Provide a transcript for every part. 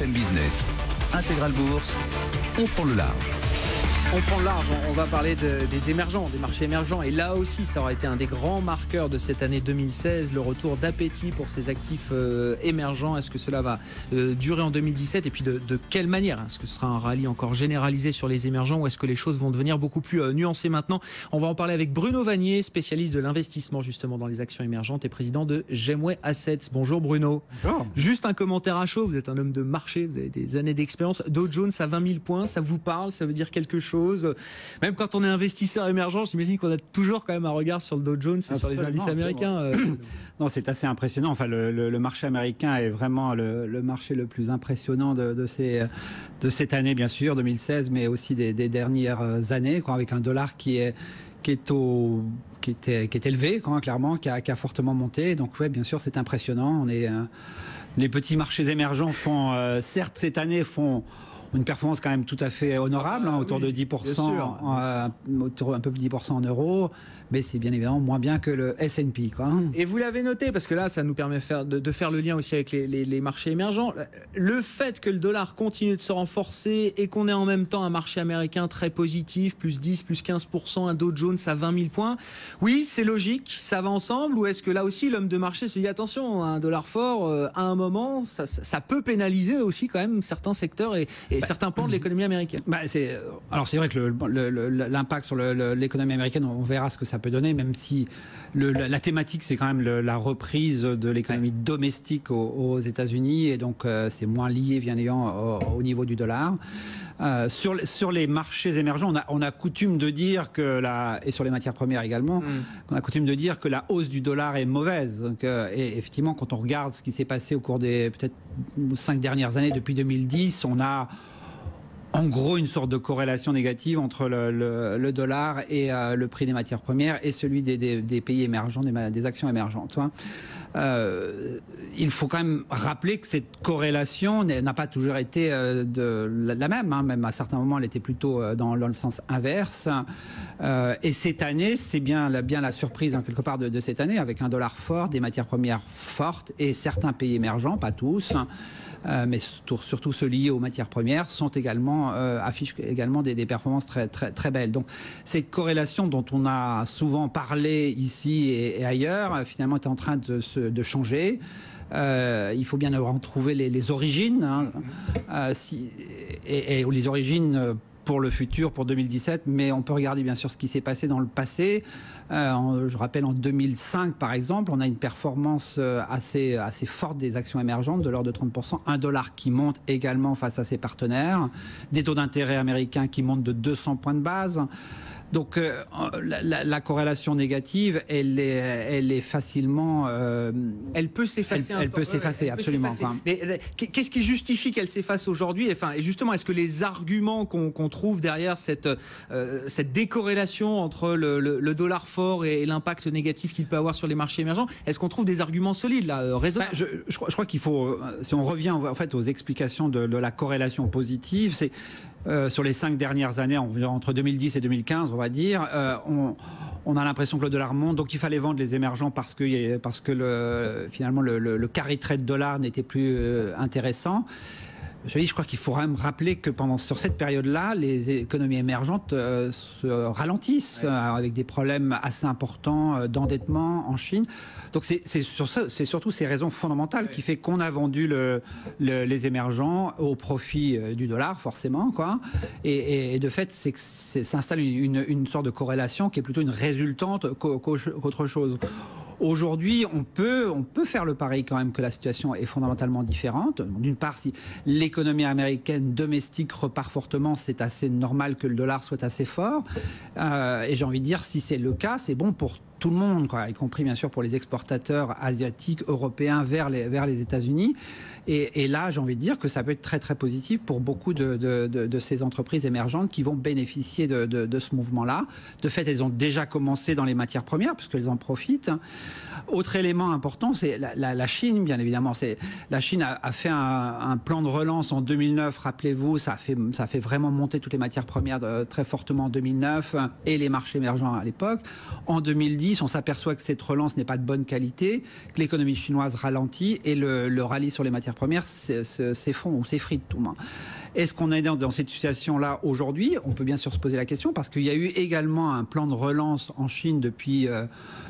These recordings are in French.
BFM Business, Intégral Bourse, on prend le large. On prend le large, on va parler des émergents, des marchés émergents. Et là aussi, ça aura été un des grands marqueurs de cette année 2016, le retour d'appétit pour ces actifs émergents. Est-ce que cela va durer en 2017 et puis de quelle manière? Est-ce que ce sera un rallye encore généralisé sur les émergents ou est-ce que les choses vont devenir beaucoup plus nuancées maintenant? On va en parler avec Bruno Vanier, spécialiste de l'investissement justement dans les actions émergentes et président de Gemway Assets. Bonjour Bruno. Bonjour. Juste un commentaire à chaud, vous êtes un homme de marché, vous avez des années d'expérience. Dow Jones à 20 000 points, ça vous parle? Ça veut dire quelque chose? Même quand on est investisseur émergent, j'imagine qu'on a toujours quand même un regard sur le Dow Jones et sur les indices américains. Non, c'est assez impressionnant. Enfin, le marché américain est vraiment le marché le plus impressionnant de cette année, bien sûr, 2016, mais aussi des dernières années, quoi, avec un dollar qui est élevé, quoi, clairement, qui a fortement monté. Donc, ouais, bien sûr, c'est impressionnant. Les petits marchés émergents certes, cette année, font une performance quand même tout à fait honorable, autour de 10%, autour un peu plus de 10% en euros, mais c'est bien évidemment moins bien que le S&P, quoi. Et vous l'avez noté, parce que là, ça nous permet de faire le lien aussi avec les marchés émergents. Le fait que le dollar continue de se renforcer et qu'on ait en même temps un marché américain très positif, plus 10, plus 15%, un Dow Jones à 20 000 points, oui, c'est logique, ça va ensemble, ou est-ce que là aussi, l'homme de marché se dit, attention, un dollar fort, à un moment, ça peut pénaliser aussi quand même certains secteurs et certains pans de l'économie américaine. Alors c'est vrai que l'impact sur l'économie américaine, on verra ce que ça peut donner, même si la thématique c'est quand même la reprise de l'économie domestique aux États-Unis, et donc c'est moins lié bien évidemment au niveau du dollar. Sur les marchés émergents, on a coutume de dire et sur les matières premières également, on a coutume de dire que la hausse du dollar est mauvaise. Et effectivement, quand on regarde ce qui s'est passé au cours des peut-être 5 dernières années, depuis 2010, on a en gros une sorte de corrélation négative entre le dollar et le prix des matières premières et celui des pays émergents, des actions émergentes. Il faut quand même rappeler que cette corrélation n'a pas toujours été la même. Même à certains moments, elle était plutôt dans le sens inverse. Et cette année, c'est bien la surprise, quelque part, de cette année, avec un dollar fort, des matières premières fortes, et certains pays émergents, pas tous, mais surtout ceux liés aux matières premières, affichent également des performances très, très, très belles. Donc cette corrélation dont on a souvent parlé ici et ailleurs, finalement, est en train de changer. Il faut bien en trouver les origines, et les origines pour le futur, pour 2017, mais on peut regarder bien sûr ce qui s'est passé dans le passé. Je rappelle, en 2005 par exemple, on a une performance assez forte des actions émergentes, de l'ordre de 30%, un dollar qui monte également face à ses partenaires, des taux d'intérêt américains qui montent de 200 points de base. Donc la corrélation négative, elle est facilement... elle peut s'effacer. Elle peut s'effacer, absolument. Mais qu'est-ce qui justifie qu'elle s'efface aujourd'hui? Et justement, est-ce que les arguments qu'on trouve derrière cette décorrélation entre le dollar fort et l'impact négatif qu'il peut avoir sur les marchés émergents, est-ce qu'on trouve des arguments solides, là, raisonnables? Je crois qu'il faut, si on revient en fait aux explications de la corrélation positive, c'est... sur les 5 dernières années, entre 2010 et 2015, on va dire, on a l'impression que le dollar monte, donc il fallait vendre les émergents parce que finalement le carry trade dollar n'était plus intéressant. Je crois qu'il faut quand même rappeler que sur cette période-là, les économies émergentes se ralentissent, avec des problèmes assez importants d'endettement en Chine. Donc c'est surtout ces raisons fondamentales qui fait qu'on a vendu les émergents au profit du dollar, forcément, quoi. Et de fait, s'installe une sorte de corrélation qui est plutôt une résultante qu'autre chose. Aujourd'hui, on peut faire le pari quand même que la situation est fondamentalement différente. D'une part, si l'économie américaine domestique repart fortement, c'est assez normal que le dollar soit assez fort. Et j'ai envie de dire, si c'est le cas, c'est bon pour tout le monde, quoi, y compris bien sûr pour les exportateurs asiatiques, européens vers les États-Unis. Et là, j'ai envie de dire que ça peut être très très positif pour beaucoup de ces entreprises émergentes qui vont bénéficier de ce mouvement-là. De fait, elles ont déjà commencé dans les matières premières puisqu'elles en profitent. Autre élément important, c'est la Chine, bien évidemment. La Chine a fait un plan de relance en 2009, rappelez-vous, ça a fait vraiment monter toutes les matières premières très fortement en 2009 et les marchés émergents à l'époque. En 2010, 2010, on s'aperçoit que cette relance n'est pas de bonne qualité, que l'économie chinoise ralentit et le rallye sur les matières premières s'effondre ou s'effrite tout le monde. Est-ce qu'on est dans cette situation-là aujourd'hui? On peut bien sûr se poser la question parce qu'il y a eu également un plan de relance en Chine depuis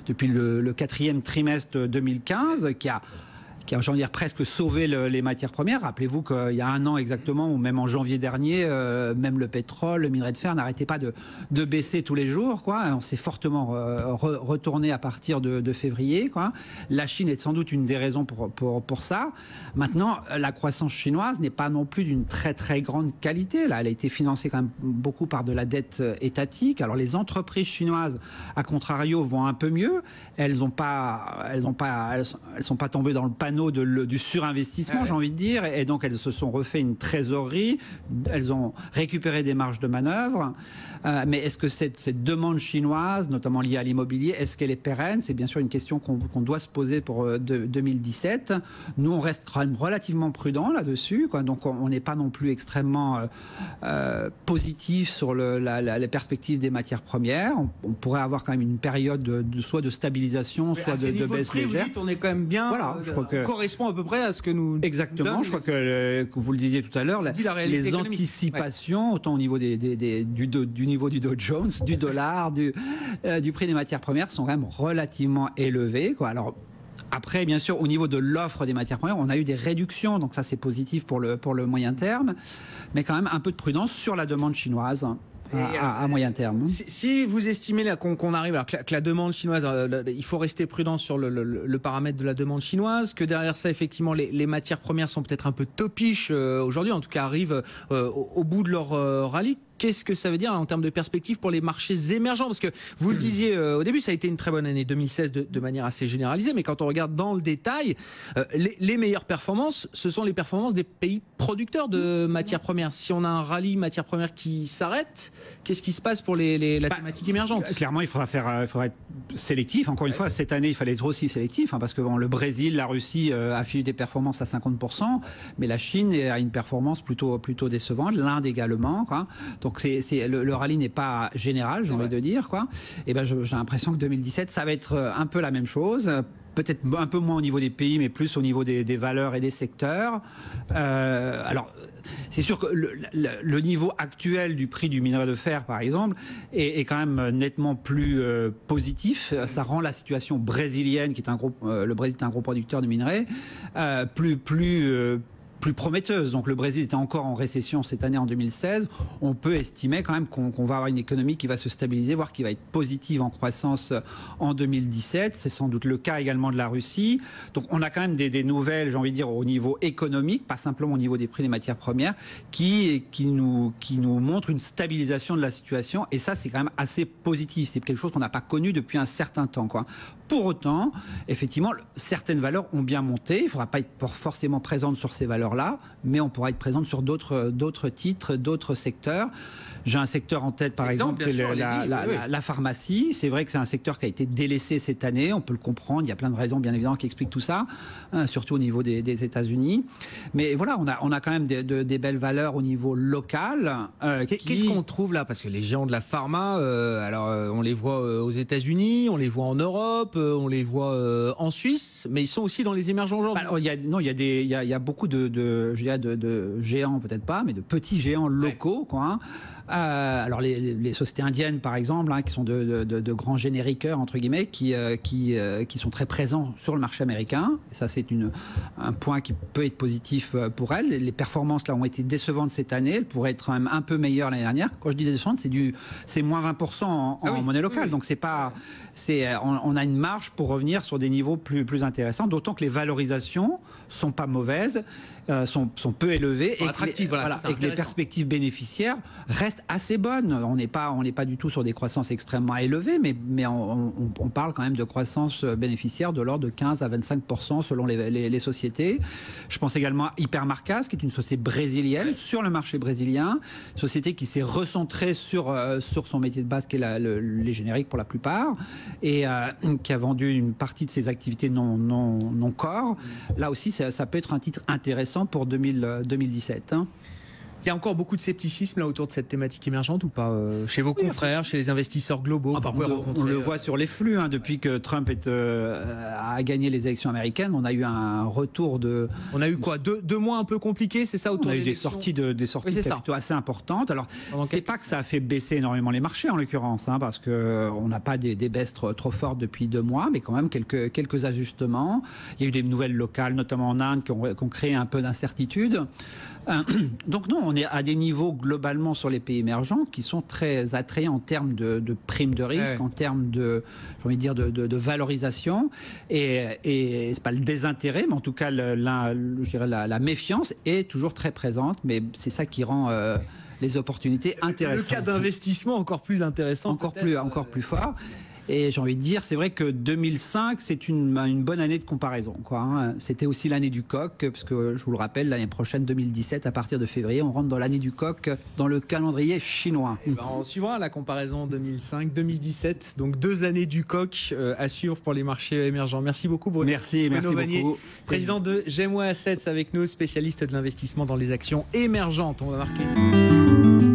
le quatrième trimestre 2015 qui a j'ai envie de dire, presque sauvé les matières premières. Rappelez-vous qu'il y a un an exactement, ou même en janvier dernier, même le pétrole, le minerai de fer n'arrêtait pas de baisser tous les jours, quoi. On s'est fortement retourné à partir de février, quoi. La Chine est sans doute une des raisons pour ça. Maintenant, la croissance chinoise n'est pas non plus d'une très très grande qualité. Là, elle a été financée quand même beaucoup par de la dette étatique. Alors les entreprises chinoises, à contrario, vont un peu mieux. Elles sont pas tombées dans le panneau du surinvestissement, j'ai envie de dire, et donc elles se sont refait une trésorerie, elles ont récupéré des marges de manœuvre, mais est-ce que cette demande chinoise, notamment liée à l'immobilier, est-ce qu'elle est pérenne? C'est bien sûr une question qu'on doit se poser pour 2017. Nous, on reste quand même relativement prudent là-dessus, quoi. Donc on n'est pas non plus extrêmement positif sur les perspectives des matières premières. On pourrait avoir quand même une période soit de stabilisation, soit de baisse légère. On est quand même bien. Voilà, je crois que correspond à peu près à ce que nous. Exactement, je crois que vous le disiez tout à l'heure, les anticipations, autant au niveau du niveau du Dow Jones, du dollar, du prix des matières premières, sont quand même relativement élevées, quoi. Alors, après, bien sûr, au niveau de l'offre des matières premières, on a eu des réductions, donc ça c'est positif pour le moyen terme, mais quand même un peu de prudence sur la demande chinoise. À moyen terme. Si vous estimez là qu'on arrive, alors que la demande chinoise, il faut rester prudent sur le paramètre de la demande chinoise, que derrière ça, effectivement, les matières premières sont peut-être un peu topiches aujourd'hui, en tout cas arrivent au bout de leur rallye. Qu'est-ce que ça veut dire en termes de perspective pour les marchés émergents? Parce que vous le disiez au début, ça a été une très bonne année 2016 de manière assez généralisée, mais quand on regarde dans le détail, les meilleures performances, ce sont les performances des pays producteurs de matières premières. Si on a un rallye matières premières qui s'arrête, qu'est-ce qui se passe pour la thématique émergente? Clairement, il faudra être sélectif. Encore une fois, cette année, il fallait être aussi sélectif, hein, parce que le Brésil, la Russie affichent des performances à 50%, mais la Chine a une performance plutôt décevante, l'Inde également, quoi. Donc le rallye n'est pas général, j'ai envie de dire, quoi. Et ben j'ai l'impression que 2017, ça va être un peu la même chose. Peut-être un peu moins au niveau des pays, mais plus au niveau des valeurs et des secteurs. Alors, c'est sûr que le niveau actuel du prix du minerai de fer, par exemple, est quand même nettement plus positif. Ça rend la situation brésilienne, le Brésil est un gros producteur de minerai, plus prometteuse. Donc le Brésil était encore en récession cette année en 2016. On peut estimer quand même qu'on va avoir une économie qui va se stabiliser, voire qui va être positive en croissance en 2017. C'est sans doute le cas également de la Russie. Donc on a quand même des nouvelles, j'ai envie de dire, au niveau économique, pas simplement au niveau des prix des matières premières, qui nous montrent une stabilisation de la situation. Et ça, c'est quand même assez positif. C'est quelque chose qu'on n'a pas connu depuis un certain temps, quoi. Pour autant, effectivement, certaines valeurs ont bien monté. Il ne faudra pas être forcément présente sur ces valeurs-là, mais on pourra être présente sur d'autres titres, d'autres secteurs. J'ai un secteur en tête, par exemple, la pharmacie. C'est vrai que c'est un secteur qui a été délaissé cette année. On peut le comprendre. Il y a plein de raisons, bien évidemment, qui expliquent tout ça, hein, surtout au niveau des États-Unis. Mais voilà, on a quand même des belles valeurs au niveau local. Qu'est-ce qu'on trouve là? Parce que les géants de la pharma, on les voit aux États-Unis, on les voit en Europe, on les voit en Suisse, mais ils sont aussi dans les émergents aujourd'hui. Il y a beaucoup de géants, peut-être pas, mais de petits géants locaux, quoi, hein. Alors les sociétés indiennes, par exemple, hein, qui sont de grands génériqueurs, entre guillemets, qui sont très présents sur le marché américain. Et ça, c'est un point qui peut être positif pour elles. Les performances là ont été décevantes cette année. Elles pourraient être quand même un peu meilleures l'année dernière. Quand je dis décevantes, c'est moins 20% en monnaie locale. Donc on a une marge pour revenir sur des niveaux plus intéressants. D'autant que les valorisations sont pas mauvaises, sont peu élevées, et que les perspectives bénéficiaires restent assez bonnes. On n'est pas du tout sur des croissances extrêmement élevées, mais on parle quand même de croissance bénéficiaire de l'ordre de 15 à 25% selon les sociétés. Je pense également à Hypermarcas, qui est une société brésilienne sur le marché brésilien, société qui s'est recentrée sur son métier de base, qui est les génériques pour la plupart, et qui a vendu une partie de ses activités non core. Là aussi, ça peut être un titre intéressant pour 2017. Hein. Il y a encore beaucoup de scepticisme là autour de cette thématique émergente ou pas chez vos confrères, chez les investisseurs globaux on le voit sur les flux, hein, depuis que Trump a gagné les élections américaines, on a eu un retour de... On a eu quoi, deux mois un peu compliqués, c'est ça, autour On a de eu des sorties de capitaux assez importantes. Alors, c'est pas que ça a fait baisser énormément les marchés en l'occurrence, hein, parce qu'on n'a pas des baisses trop fortes depuis 2 mois, mais quand même quelques ajustements. Il y a eu des nouvelles locales, notamment en Inde, qui ont créé un peu d'incertitude. Donc non, on est à des niveaux globalement sur les pays émergents qui sont très attrayants en termes de primes de risque, en termes de, j'ai envie de dire, de valorisation. Et c'est pas le désintérêt, mais en tout cas je dirais la méfiance est toujours très présente. Mais c'est ça qui rend les opportunités intéressantes. Le cas d'investissement encore plus intéressant, encore plus fort. Et j'ai envie de dire, c'est vrai que 2005, c'est une bonne année de comparaison, quoi, hein. C'était aussi l'année du coq, parce que je vous le rappelle, l'année prochaine, 2017, à partir de février, on rentre dans l'année du coq dans le calendrier chinois. On suivra la comparaison 2005-2017, donc 2 années du coq à suivre pour les marchés émergents. Merci beaucoup, Bruno. Merci beaucoup. Président de GEMWAY Assets avec nous, spécialiste de l'investissement dans les actions émergentes. On va marquer.